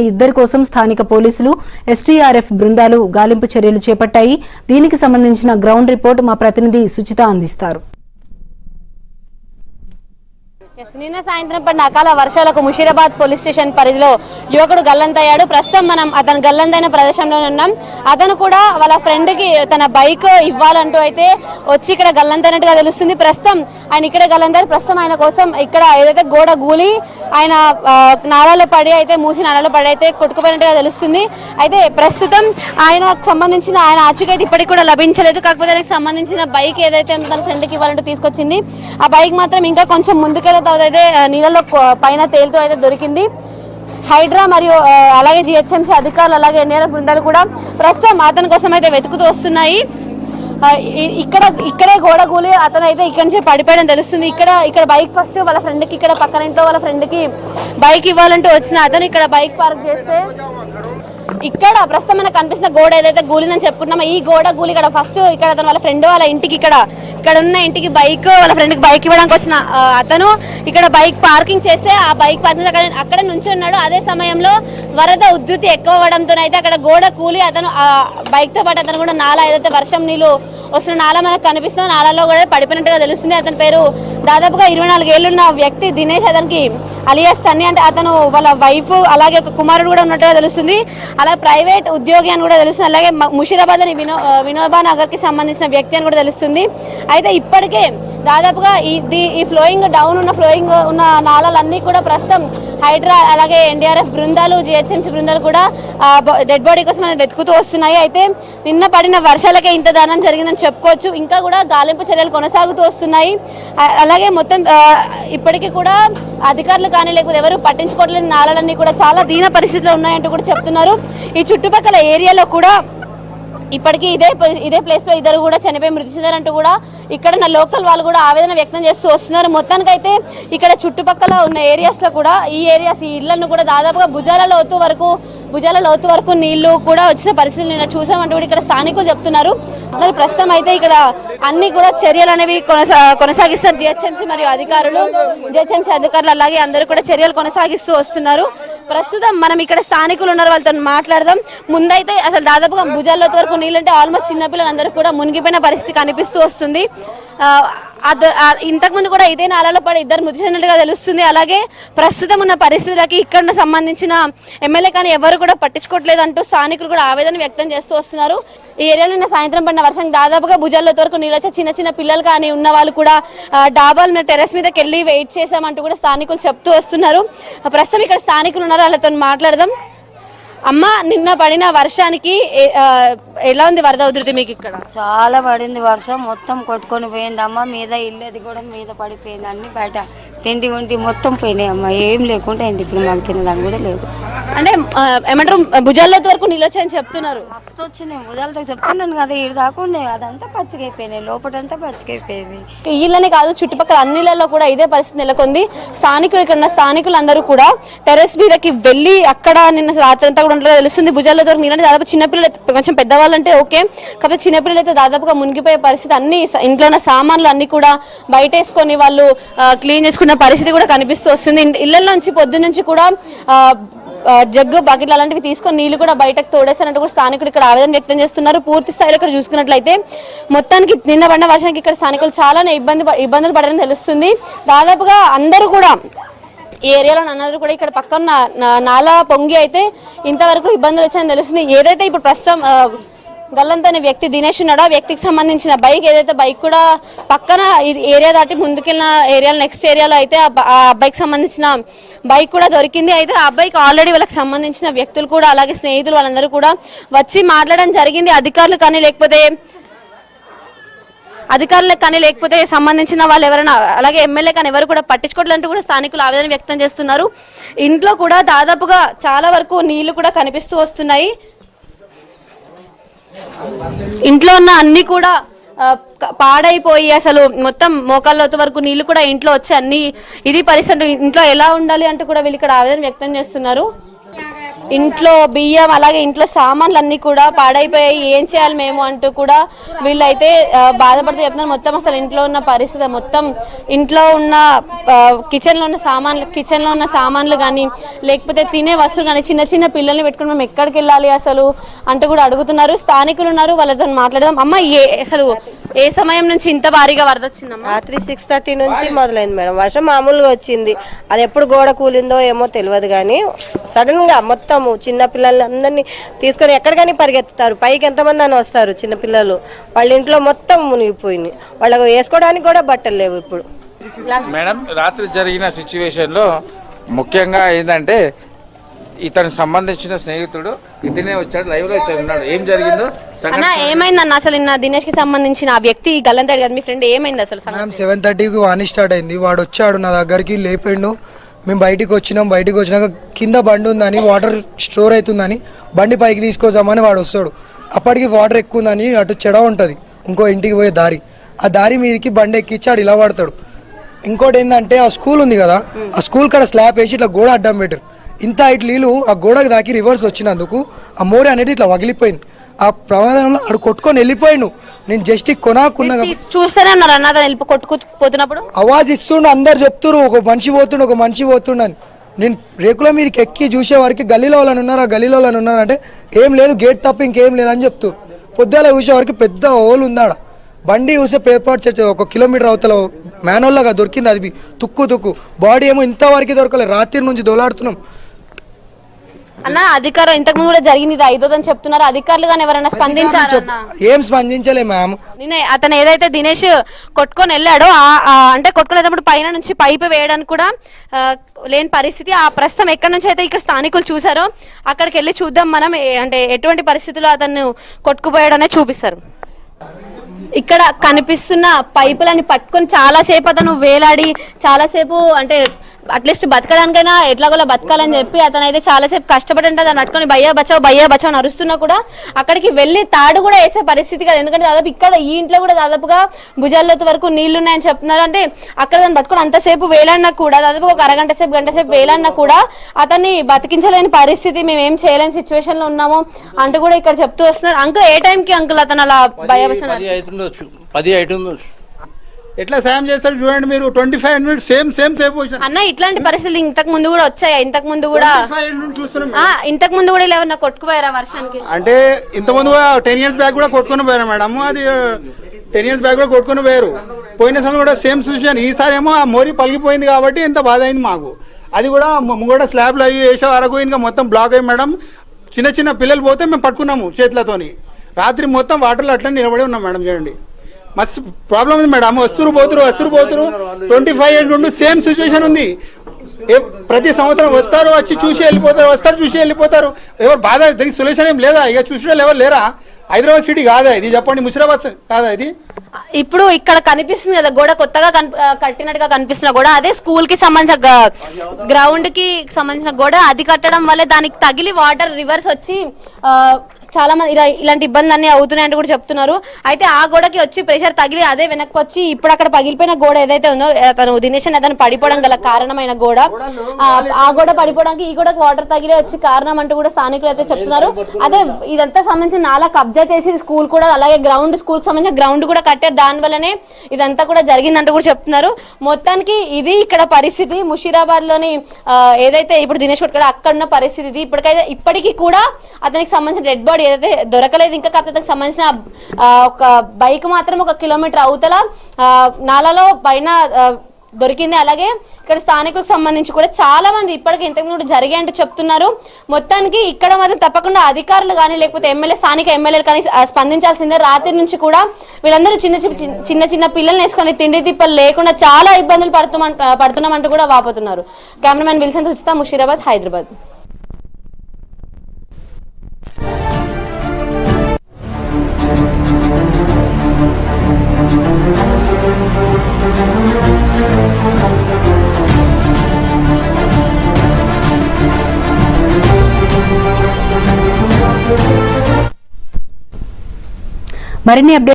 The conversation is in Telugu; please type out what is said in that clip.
ఇద్దరి కోసం స్థానిక పోలీసులు ఎస్టీఆర్ఎఫ్ బృందాలు గాలింపు చర్యలు చేపట్టాయి. దీనికి సంబంధించిన గ్రౌండ్ రిపోర్ట్ మా ప్రతినిధి సుచిత అందిస్తారు. నిన్న సాయంత్రం పడిన అకాల వర్షాలకు ముషీరాబాద్ పోలీస్ స్టేషన్ పరిధిలో యువకుడు గల్లంతయ్యాడు. ప్రస్తుతం మనం అతను గల్లంతైన ప్రదేశంలో ఉన్నాం. అతను కూడా వాళ్ళ ఫ్రెండ్ కి తన బైక్ ఇవ్వాలంటూ అయితే వచ్చి ఇక్కడ గల్లంతైనట్టుగా తెలుస్తుంది. ప్రస్తుతం ఆయన ఇక్కడే గల్లంతారు. ప్రస్తుతం ఆయన కోసం ఇక్కడ ఏదైతే గోడ గూలి ఆయన నాలలో పడి అయితే మూసి నాలలో పడి అయితే కొట్టుకుపోయినట్టుగా తెలుస్తుంది. అయితే ప్రస్తుతం ఆయనకు సంబంధించిన ఆయన ఆచూకీ అయితే ఇప్పటికి కూడా లభించలేదు. కాకపోతే ఆయనకు సంబంధించిన బైక్ ఏదైతే తన ఫ్రెండ్కి ఇవ్వాలంటూ తీసుకొచ్చింది, ఆ బైక్ మాత్రం ఇంకా కొంచెం ముందుకెళ్ళిన తర్వాత అయితే నీళ్ళలో పైన తేలుతూ అయితే దొరికింది. హైడ్రా మరియు అలాగే జిహెచ్ఎంసీ అధికారులు అలాగే ఎన్డీఆర్ఎఫ్ బృందాలు కూడా ప్రస్తుతం అతని కోసం అయితే వెతుకుతూ వస్తున్నాయి. ఇక్కడే గోడ కూలి అతను అయితే ఇక్కడ నుంచి పడిపోయడం తెలుస్తుంది. ఇక్కడ బైక్ ఫస్ట్ వాళ్ళ ఫ్రెండ్కి ఇక్కడ పక్కన ఇంట్లో వాళ్ళ ఫ్రెండ్కి బైక్ ఇవ్వాలంటూ వచ్చిన అతను ఇక్కడ బైక్ పార్క్ చేస్తే ఇక్కడ ప్రస్తుతం మనకు కనిపిస్తున్న గోడ ఏదైతే గూలిందని చెప్పుకున్నామో ఈ గోడ గూలి ఇక్కడ ఫస్ట్ ఇక్కడ అతను వాళ్ళ ఫ్రెండ్ వాళ్ళ ఇంటికి ఇక్కడ ఉన్న ఇంటికి బైక్ వాళ్ళ ఫ్రెండ్కి బైక్ ఇవ్వడానికి వచ్చిన అతను ఇక్కడ బైక్ పార్కింగ్ చేస్తే ఆ బైక్ పార్కింగ్ అక్కడ నుంచి ఉన్నాడు. అదే సమయంలో వరద ఉధృతి ఎక్కువ అవ్వడంతో అయితే అక్కడ గోడ కూలి అతను బైక్ తో పాటు అతను కూడా నాలా ఏదైతే వర్షం నీళ్ళు వస్తున్న నాలా మనకు కనిపిస్తుందో నాలలో కూడా పడిపోయినట్టుగా తెలుస్తుంది. అతని పేరు దాదాపుగా 24 ఏళ్ళున్న వ్యక్తి దినేష్. అతనికి అలియాస్ సన్నీ అంటే అతను వాళ్ళ వైఫ్ అలాగే ఒక కుమారుడు కూడా ఉన్నట్టుగా తెలుస్తుంది. అలాగే ప్రైవేట్ ఉద్యోగి అని కూడా తెలుస్తుంది. అలాగే ముషీరాబాద్ అని వినోబా నగర్ కి సంబంధించిన వ్యక్తి అని కూడా తెలుస్తుంది. అయితే ఇప్పటికే దాదాపుగా ఈ ఫ్లోయింగ్ డౌన్ ఉన్న నాళాలన్నీ కూడా ప్రస్తుతం హైడ్రా అలాగే ఎన్డీఆర్ఎఫ్ బృందాలు జిహెచ్ఎంసీ బృందాలు కూడా డెడ్ బాడీ కోసం వెతుకుతూ వస్తున్నాయి. అయితే నిన్న పడిన వర్షాలకే ఇంత దారుణం జరిగిందని చెప్పుకోవచ్చు. ఇంకా కూడా గాలింపు చర్యలు కొనసాగుతూ వస్తున్నాయి. అలాగే మొత్తం ఇప్పటికీ కూడా అధికారులు కానీ లేకపోతే ఎవరు పట్టించుకోవట్లేదు. నాళాలన్నీ కూడా చాలా దీన పరిస్థితిలో ఉన్నాయంటూ కూడా చెప్తున్నారు. ఈ చుట్టుపక్కల ఏరియాలో కూడా ఇప్పటికీ ఇదే ప్లేస్ లో ఇద్దరు కూడా చనిపోయి మృతి చెందారంటూ కూడా ఇక్కడ ఉన్న లోకల్ వాళ్ళు కూడా ఆవేదన వ్యక్తం చేస్తూ వస్తున్నారు. మొత్తానికైతే ఇక్కడ చుట్టుపక్కల ఉన్న ఏరియాస్ లో కూడా ఈ ఇళ్లను కూడా దాదాపుగా భుజాల లోతు వరకు నీళ్లు కూడా వచ్చిన పరిస్థితులు నిన్న చూసామంటూ కూడా ఇక్కడ స్థానికులు చెప్తున్నారు. మరి ప్రస్తుతం అయితే ఇక్కడ అన్ని కూడా చర్యలు అనేవి కొనసాగిస్తారు జిహెచ్ఎంసీ మరియు జిహెచ్ఎంసీ అధికారులు అలాగే అందరూ కూడా చర్యలు కొనసాగిస్తూ వస్తున్నారు. ప్రస్తుతం మనం ఇక్కడ స్థానికులు ఉన్నారు, వాళ్ళతో మాట్లాడదాం. ముందైతే అసలు దాదాపుగా భుజాల వరకు నీళ్ళంటే ఆల్మోస్ట్ చిన్నపిల్లలందరూ కూడా మునిగిపోయిన పరిస్థితి కనిపిస్తూ వస్తుంది. ఇంతకుముందు కూడా ఇదే నాలలో పడి ఇద్దరు మృతి చెందినట్టుగా తెలుస్తుంది. అలాగే ప్రస్తుతం ఉన్న పరిస్థితులకి ఇక్కడ సంబంధించిన ఎమ్మెల్యే కానీ ఎవరు కూడా పట్టించుకోవట్లేదు అంటూ స్థానికులు కూడా ఆవేదన వ్యక్తం చేస్తూ వస్తున్నారు. ఈ ఏరియాలో నిన్న సాయంత్రం పడిన వర్షం దాదాపుగా భుజాల వరకు నీళ్ళు వచ్చే చిన్న పిల్లలు కానీ ఉన్న వాళ్ళు కూడా డాబాల టెర్రస్ మీదకి వెళ్ళి వెయిట్ చేసామంటూ కూడా స్థానికులు చెప్తూ వస్తున్నారు. ప్రస్తుతం ఇక్కడ స్థానికులు ఉన్నారు, వాళ్ళతో మాట్లాడదాం. అమ్మ, నిన్న పడిన వర్షానికి ఎలా ఉంది వరద ఉధృతి మీకు? ఇక్కడ చాలా పడింది వర్షం, మొత్తం కొట్టుకొని పోయింది అమ్మ. మీద ఇల్లది కూడా మీద పడిపోయింది, అన్ని బయట తిండి ఉండి మొత్తం పోయినాయి అమ్మ. ఏం లేకుండా అయింది. ఇప్పుడు మాకు తినదాన్ని కూడా లేదు. అంటే ఏమంటారు భుజాల వరకు నీళ్ళు వచ్చాయని చెప్తున్నారు. మస్తు వచ్చినాయి భుజాలతో చెప్తున్నాను కదా. ఈడు దాకుండా అదంతా పచ్చికైపోయినాయి, లోపలంతా పచ్చికైపోయింది. ఇళ్ళనే కాదు చుట్టుపక్కల అన్నిలలో కూడా ఇదే పరిస్థితి నెలకొంది. ఇక్కడ ఉన్న స్థానికులు అందరూ కూడా టెర్రస్ మీదకి వెళ్ళి అక్కడ నిన్న రాత్రి అంతా కూడా ఉండగా తెలుస్తుంది. భుజాల వరకు నీళ్ళు దాదాపు చిన్నపిల్లలు కొంచెం పెద్దవాళ్ళంటే ఓకే, కాకపోతే చిన్నపిల్లలు అయితే దాదాపుగా మునిగిపోయే పరిస్థితి. అన్ని ఇంట్లో ఉన్న సామాన్లు అన్ని కూడా బయట వేసుకొని వాళ్ళు క్లీన్ చేసుకున్న పరిస్థితి కూడా కనిపిస్తూ వస్తుంది. ఇళ్లలో నుంచి పొద్దు నుంచి కూడా జగ్గు బకెట్లు అలాంటివి తీసుకొని నీళ్లు కూడా బయటకు తోడేస్తారంటూ కూడా స్థానికులు ఇక్కడ ఆవేదన వ్యక్తం చేస్తున్నారు. పూర్తి స్థాయిలో ఇక్కడ చూసుకున్నట్లయితే మొత్తానికి నిన్న పడిన వర్షానికి ఇక్కడ స్థానికులు చాలానే ఇబ్బందులు పడారని తెలుస్తుంది. దాదాపుగా అందరూ కూడా ఈ ఏరియాలో అందరూ కూడా ఇక్కడ పక్కన నాలా పొంగి అయితే ఇంతవరకు ఇబ్బందులు వచ్చాయని తెలుస్తుంది. ఏదైతే ఇప్పుడు ప్రస్తుతం గల్లంత అనే వ్యక్తి దినేష్ ఉన్నాడు, ఆ వ్యక్తికి సంబంధించిన బైక్ కూడా పక్కన ఏరియా దాటి ముందుకెళ్ళిన ఏరియాలో నెక్స్ట్ ఏరియాలో అయితే ఆ అబ్బాయికి సంబంధించిన బైక్ కూడా దొరికింది. అయితే ఆ అబ్బాయికి ఆల్రెడీ వాళ్ళకి సంబంధించిన వ్యక్తులు కూడా అలాగే స్నేహితులు వాళ్ళందరూ కూడా వచ్చి మాట్లాడడం జరిగింది. అధికారులకు కానీ లేకపోతే సంబంధించిన వాళ్ళు ఎవరైనా అలాగే ఎమ్మెల్యే కానీ ఎవరు కూడా పట్టించుకోవట్లంటూ కూడా స్థానికులు ఆవేదన వ్యక్తం చేస్తున్నారు. ఇంట్లో కూడా దాదాపుగా చాలా వరకు నీళ్లు కూడా కనిపిస్తూ వస్తున్నాయి. ఇంట్లో ఉన్న అన్ని కూడా పాడైపోయి అసలు మొత్తం మోకాళ్ళ వరకు నీళ్లు కూడా ఇంట్లో వచ్చి అన్ని ఇది పరిస్థితి. ఇంట్లో ఎలా ఉండాలి అంటూ కూడా వీళ్ళు ఇక్కడ ఆవేదన వ్యక్తం చేస్తున్నారు. ఇంట్లో బియ్యం అలాగే ఇంట్లో సామాన్లు అన్ని కూడా పాడైపోయాయి, ఏం చేయాలి మేము అంటూ కూడా వీళ్ళైతే బాధపడుతూ చెప్తున్నారు. మొత్తం అసలు ఇంట్లో ఉన్న పరిస్థితి మొత్తం, ఇంట్లో ఉన్న కిచెన్లో ఉన్న సామాన్లు కానీ లేకపోతే తినే వస్తువులు కానీ చిన్న చిన్న పిల్లల్ని పెట్టుకుని మేము ఎక్కడికి వెళ్ళాలి అసలు అంటూ కూడా అడుగుతున్నారు. స్థానికులు ఉన్నారు, వాళ్ళతో మాట్లాడదాం. అమ్మ, అసలు ఏ సమయం నుంచి ఇంత భారీగా వరద వచ్చిందమ్మా? రాత్రి 6:30 నుంచి మొదలైంది మేడం. వర్షం మామూలుగా వచ్చింది, అది ఎప్పుడు గోడ కూలిందో ఏమో తెలియదు. కానీ సడన్ గా మొత్తం చిన్న పిల్లల్ని అందరినీ తీసుకొని ఎక్కడికైనా పరిగెత్తుతారు. పైకి ఎంతమంది అని వస్తారు చిన్నపిల్లలు, వాళ్ళ ఇంట్లో మొత్తం మునిగిపోయింది. వాళ్ళకు వేసుకోవడానికి కూడా బట్టలు లేవు ఇప్పుడు. మేడం, రాత్రి జరిగిన సిచ్యువేషన్లో ముఖ్యంగా ఏంటంటే ఇతనికి సంబంధించిన స్నేహితుడు ఇతనే వచ్చాడు, లైవ్ లో ఇతను ఉన్నాడు. ఏం జరిగిందో అన్న, ఏమైందన్న అసలు నిన్న దినేష్ కి సంబంధించిన ఆ వ్యక్తి గల్లంతాడు కదా మీ ఫ్రెండ్, ఏమైంది అసలు? 7:30కి వాణి స్టార్ట్ అయింది. వాడు వచ్చాడు నా దగ్గరికి, లేపిండు. మేము బయటికి వచ్చినాక కింద బండి ఉందని, వాటర్ స్టోర్ అవుతుందని బండి పైకి తీసుకొద్దామని వాడు వస్తాడు. అప్పటికి వాటర్ ఎక్కువ ఉందని అటు చెడ ఉంటుంది ఇంకో ఇంటికి పోయే దారి, ఆ దారి మీదకి బండి ఎక్కిచ్చాడు, ఇలా పడతాడు. ఇంకోటి ఏంటంటే ఆ స్కూల్ ఉంది కదా, ఆ స్కూల్ కాడ స్లాబ్ వేసి ఇట్లా గోడ అడ్డం పెట్టారు. ఇంత హైట్ నీళ్ళు ఆ గోడకు దాకి రివర్స్ వచ్చినందుకు ఆ మోరి అనేది ఇట్లా వగిలిపోయింది. ఆ ప్రమాదంలో ఆడు కొట్టుకొని వెళ్ళిపోయాడు. నేను జస్ట్ కొనాకున్నా చూస్తూనే ఉన్నారు అన్నదా కొట్టుకుపోతున్నప్పుడు అవాజ్ ఇస్తుండు, అందరు చెప్తున్నారు ఒక మనిషి పోతుండు అని. నేను రేకుల మీదకి ఎక్కి చూసే వారికి గల్లీలో వాళ్ళని ఉన్నారు, ఆ గల్లీలో వాళ్ళని ఉన్నారంటే ఏం లేదు, గేట్ తప్ప ఇంకేం లేదని చెప్తారు. పొద్దుల చూసే వారికి పెద్ద హోల్ ఉందాడ. బండి చూస్తే పేపర్ చర్చ 1 కిలోమీటర్ అవతల మ్యాన్హోల్లాగా దొరికింది. అది తుక్కు బాడీ ఏమో ఇంతవరకు దొరకలేదు. రాత్రి నుంచి దోలాడుతున్నాం. అన్న, అధికారులు ఇంతకు ముందు కూడా జరిగింది, ఇది 5వ అని చెప్తున్నారు. అధికారులు కానీ ఎవరైనా స్పందించారన్న? ఏం స్పందించలే మ్యామ్. అతను ఏదైతే దినేష్ కొట్టుకొని వెళ్ళాడో అంటే కొట్టుకొని వెళ్ళేటప్పుడు పైన నుంచి పైపు వేయడానికి కూడా లేని పరిస్థితి. ఆ ప్రస్తుతం ఎక్కడి నుంచి అయితే ఇక్కడ స్థానికులు చూసారో అక్కడికి వెళ్ళి చూద్దాం మనం, అంటే ఎటువంటి పరిస్థితుల్లో అతను కొట్టుకుపోయాడనే చూపిస్తారు. ఇక్కడ కనిపిస్తున్న పైపులని పట్టుకొని చాలాసేపు అతను వేలాడి, చాలాసేపు అంటే అట్లీస్ట్ బతకడానికైనా ఎట్లాగోలా బతకాలని చెప్పి అతను అయితే చాలాసేపు కష్టపడి ఉంటుంది. దాన్ని పట్టుకొని భయ్యా బచావ్ నరుస్తున్నా కూడా అక్కడికి వెళ్ళి తాడు కూడా వేసే పరిస్థితి కదా. ఎందుకంటే దాదాపు ఇక్కడ ఈ ఇంట్లో కూడా దాదాపుగా భుజాల్లోతు వరకు నీళ్లు ఉన్నాయని చెప్తున్నారు. అంటే అక్కడ దాన్ని పట్టుకొని అంతసేపు వేలాడినా కూడా, దాదాపు ఒక గంట సేపు వేలాడినా కూడా అతన్ని బతికించలేని పరిస్థితి, మేము ఏం చేయలేని సిచ్యువేషన్ లో ఉన్నాము అంటూ కూడా ఇక్కడ చెప్తూ వస్తున్నారు. అంకుల్, ఏ టైంకి అంకుల్ అతను అలా భయ్యా బచావ్ 10 అవుతుంది. ఎట్లా సాయం చేస్తారు చూడండి మీరు. 25 మినిట్స్ సేమ్ అన్న, ఇట్లాంటి పరిస్థితులు ఇంతకు ముందు కూడా వచ్చాయి. ఇంతకు ముందు కూడా ఇలా ఏమన్నా కొట్టుకుపోయారా వర్షానికి? అంటే ఇంతకుముందు 10 years బ్యాక్ కూడా కొట్టుకుని పోయారు మేడం. అది 10 years బ్యాక్ కూడా కొట్టుకుని పోయారు. పోయిన సార్ కూడా సేమ్ సిచ్యువేషన్. ఈసారి ఏమో ఆ మోరీ పలిగిపోయింది కాబట్టి ఇంత బాధ అయింది మాకు. అది కూడా స్లాబ్లు అవి వేసే వరకు ఇంకా మొత్తం బ్లాక్ అయ్యి మేడం. చిన్న పిల్లలు పోతే మేము పట్టుకున్నాము చేతులతోని. రాత్రి మొత్తం వాటర్లో అట్లా నిలబడి ఉన్నాం మేడం. చూడండి, మస్తు ప్రాబ్లం ఉంది మేడం. వస్తురు పోతురు 25 years నుండి సేమ్ సిచ్యువేషన్ ఉంది. ప్రతి సంవత్సరం వస్తారు, వచ్చి చూసి వెళ్ళిపోతారు. ఎవరు బాధ, దీనికి సొల్యూషన్ ఏం లేదా? ఇక చూసిన ఎవరు లేరా? హైదరాబాద్ సిటీ కాదా ఇది? చెప్పండి, ముషిరాబాద్ కాదా ఇది? ఇప్పుడు ఇక్కడ కనిపిస్తుంది కదా గోడ, కొత్తగా కట్టినట్టుగా కనిపిస్తున్న గోడ, అదే స్కూల్ కి సంబంధించిన గ్రౌండ్ కి సంబంధించిన గోడ. అది కట్టడం వల్ల దానికి తగిలి వాటర్ రివర్స్ వచ్చి చాలా మంది ఇలాంటి ఇబ్బంది అన్ని అవుతున్నాయంటూ కూడా చెప్తున్నారు. అయితే ఆ గోడకి వచ్చి ప్రెషర్ తగిలి అదే వెనక్కి వచ్చి ఇప్పుడు అక్కడ పగిలిపోయిన గోడ ఏదైతే ఉందో, అతను దినేష్ అతను పడిపోవడం గల కారణమైన గోడ, ఆ గోడ పడిపోవడానికి ఈ గోడకు వాటర్ తగిలి వచ్చి కారణం అంటూ కూడా స్థానికులు అయితే చెప్తున్నారు. అదే ఇదంతా సంబంధించిన నాలా కబ్జా చేసి స్కూల్ కూడా, అలాగే స్కూల్ కి సంబంధించిన గ్రౌండ్ కూడా కట్టారు. దాని వల్లనే ఇదంతా కూడా జరిగిందంటూ కూడా చెప్తున్నారు. మొత్తానికి ఇది ఇక్కడ పరిస్థితి. ముషీరాబాద్ లోని ఏదైతే ఇప్పుడు దినేష్ కొట్టుకాడో అక్కడ ఉన్న పరిస్థితి ఇది. ఇప్పటికీ కూడా అతనికి సంబంధించిన డెడ్ బాడీ ఏదైతే దొరకలేదు ఇంకా. కాకపోతే సంబంధించిన ఒక బైక్ మాత్రం 1 కిలోమీటర్ అవతల నాలలో పైన దొరికింది. అలాగే ఇక్కడ స్థానికులకు సంబంధించి కూడా చాలా మంది ఇప్పటికీ ఇంతకు ముందు జరిగాయి అంటూ చెప్తున్నారు. మొత్తానికి ఇక్కడ మాత్రం తప్పకుండా అధికారులు కానీ లేకపోతే స్థానిక ఎమ్మెల్యేలు కానీ స్పందించాల్సిందే. రాత్రి నుంచి కూడా వీళ్ళందరూ చిన్న పిల్లల్ని వేసుకొని తిండి తిప్పలు లేకుండా చాలా ఇబ్బందులు పడుతున్నామంటూ కూడా వాపోతున్నారు. Cameraman Wilson Suchitha, Musheerabad, Hyderabad. మరిన్ని అప్డేట్స్